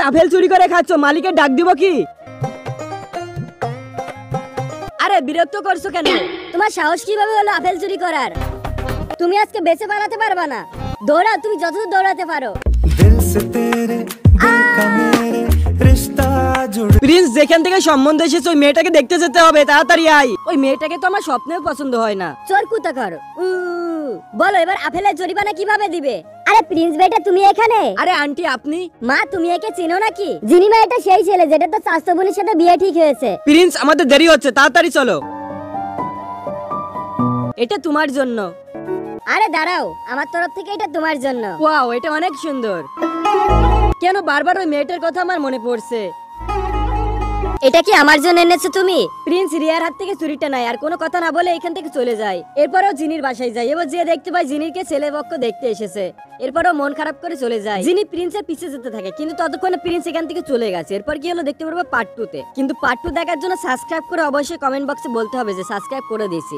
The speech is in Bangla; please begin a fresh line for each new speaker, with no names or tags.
আপেল চুরি করে খাচ্ছ, মালিকের ডাক দিব কি? আরে বিরক্ত করছো কেন?
তোমার সাহস কিভাবে হলো আপেল চুরি করার? তুমি আজকে বেঁচে পালাতে পারবা না। দৌড়াও, তুমি যতদূর দৌড়াতে পারো।
প্রিন্স, যেখান থেকে সম্বন্ধ এসেছে ওই মেয়েটাকে দেখতে যেতে হবে, তাড়াতাড়ি আয়। ওই মেয়েটাকে তো আমার স্বপ্নেও পছন্দ হয় না।
চোর কুতাকর, বলো এবার আপেলের জরিমানা কিভাবে দিবে? আরে প্রিন্স বেটা, তুমি এখানে?
আরে আন্টি, আপনি?
মা, তুমি একে চেনো নাকি? যিনি মা, এটা সেই ছেলে যেটা তো স্বাস্থ্য বোনের সাথে বিয়ে ঠিক হয়েছে।
প্রিন্স, আমাদের দেরি হচ্ছে, তাড়াতাড়ি চলো। এটা তোমার জন্য।
আরে দাঁড়াও, আমার তরফ থেকে এটা তোমার জন্য।
ওয়াও, এটা অনেক সুন্দর। কেন বারবার ওই মেয়েটার কথা আমার মনে পড়ছে?
এটা কি আমার জন্য এনেছো তুমি?
প্রিন্স রিয়ার হাত থেকে চুরিটা নাই আর কোনো কথা না বলে এখান থেকে চলে যায়। এরপরও জিনির বাসায় যায়, এবার যে দেখতে পায় জিনিরকে ছেলে পক্ষ দেখতে এসেছে। এরপরও মন খারাপ করে চলে যায়। জিনি প্রিন্সের পিছে যেতে থাকে, কিন্তু ততক্ষণে প্রিন্স এখান থেকে চলে গেছে। এরপর কি হলো দেখতে পারবো পার্ট 2 তে। কিন্তু পার্ট 2 দেখার জন্য সাবস্ক্রাইব করে অবশ্যই কমেন্ট বক্সে বলতে হবে যে সাবস্ক্রাইব করে দিয়েছি।